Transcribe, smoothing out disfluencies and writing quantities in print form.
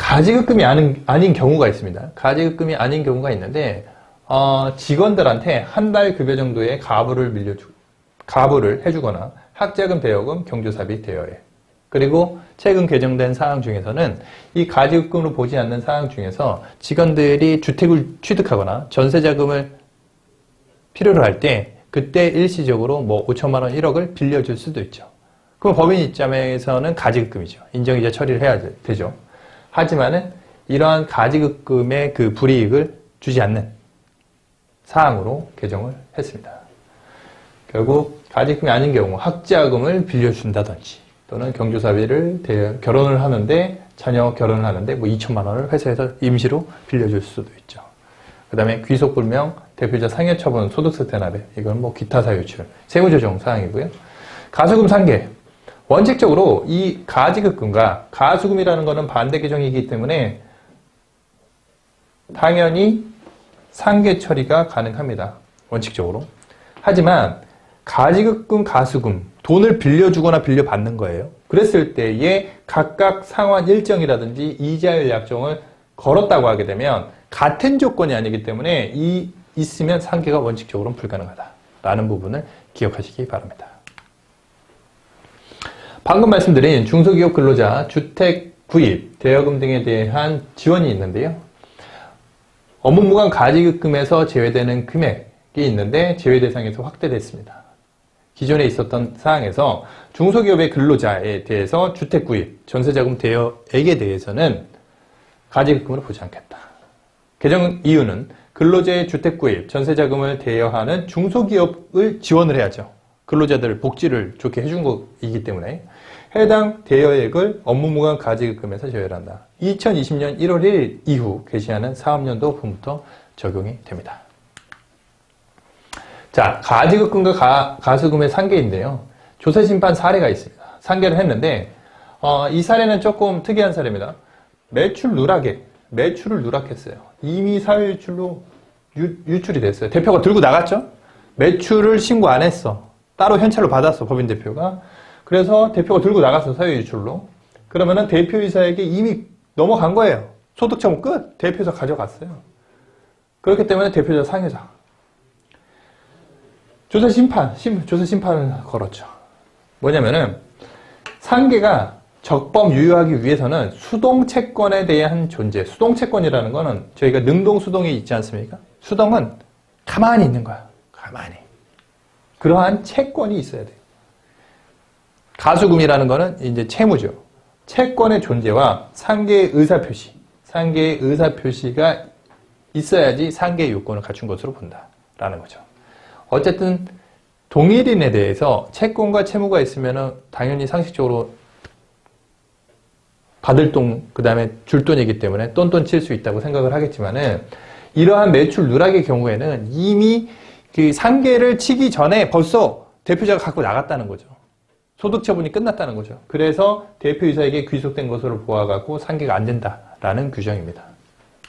가지급금이 아닌 경우가 있습니다. 가지급금이 아닌 경우가 있는데, 직원들한테 한 달 급여 정도의 가부를 해주거나 학자금, 대여금, 경조사비, 대여액. 그리고 최근 개정된 사항 중에서는 이 가지급금으로 보지 않는 사항 중에서 직원들이 주택을 취득하거나 전세자금을 필요로 할 때 그때 일시적으로 뭐 5천만 원, 1억을 빌려줄 수도 있죠. 그럼 법인 입장에서는 가지급금이죠. 인정이자 처리를 해야 되죠. 하지만은 이러한 가지급금의 그 불이익을 주지 않는 사항으로 개정을 했습니다. 결국 가지급금이 아닌 경우 학자금을 빌려준다든지 또는 경조사비를 결혼을 하는데 자녀 결혼을 하는데 뭐 2천만 원을 회사에서 임시로 빌려줄 수도 있죠. 그 다음에 귀속불명, 대표자 상해처분, 소득세 대납액, 이건 뭐 기타 사유출, 세무조정 사항이고요. 가수금 상계. 원칙적으로 이 가지급금과 가수금이라는 것은 반대 규정이기 때문에 당연히 상계 처리가 가능합니다. 원칙적으로. 하지만 가지급금, 가수금, 돈을 빌려주거나 빌려받는 거예요. 그랬을 때에 각각 상환 일정이라든지 이자율 약정을 걸었다고 하게 되면 같은 조건이 아니기 때문에 있으면 상계가 원칙적으로는 불가능하다라는 부분을 기억하시기 바랍니다. 방금 말씀드린 중소기업 근로자 주택 구입, 대여금 등에 대한 지원이 있는데요. 업무무관 가지급금에서 제외되는 금액이 있는데 제외 대상에서 확대됐습니다. 기존에 있었던 사항에서 중소기업의 근로자에 대해서 주택 구입, 전세자금 대여액에 대해서는 가지급금으로 보지 않겠다. 개정 이유는 근로자의 주택 구입, 전세자금을 대여하는 중소기업을 지원을 해야죠. 근로자들 복지를 좋게 해준 것이기 때문에 해당 대여액을 업무무관 가지급금에서 제외를 한다. 2020년 1월 1일 이후 개시하는 사업연도부터 적용이 됩니다. 자, 가지급금과 가수금의 상계인데요. 조세심판 사례가 있습니다. 상계를 했는데 이 사례는 조금 특이한 사례입니다. 매출을 누락했어요. 이미 사유유출로 유출이 됐어요. 대표가 들고 나갔죠? 매출을 신고 안 했어. 따로 현찰로 받았어, 법인 대표가. 그래서 대표가 들고 나갔어, 사유유출로. 그러면은 대표이사에게 이미 넘어간 거예요. 소득처분 끝. 대표이사 가져갔어요. 그렇기 때문에 대표이사 상여자. 조세심판을 걸었죠. 뭐냐면은, 상계가 적법 유효하기 위해서는 수동채권에 대한 존재, 수동채권이라는 거는 저희가 능동수동이 있지 않습니까? 수동은 가만히 있는 거야. 가만히. 그러한 채권이 있어야 돼요. 가수금이라는 거는 이제 채무죠. 채권의 존재와 상계의 의사표시가 있어야지 상계의 요건을 갖춘 것으로 본다라는 거죠. 어쨌든 동일인에 대해서 채권과 채무가 있으면 당연히 상식적으로 받을 돈, 그 다음에 줄 돈이기 때문에 똔똔 칠 수 있다고 생각을 하겠지만은 이러한 매출 누락의 경우에는 이미 그 상계를 치기 전에 벌써 대표자가 갖고 나갔다는 거죠. 소득처분이 끝났다는 거죠. 그래서 대표이사에게 귀속된 것으로 보아갖고 상계가 안 된다라는 규정입니다.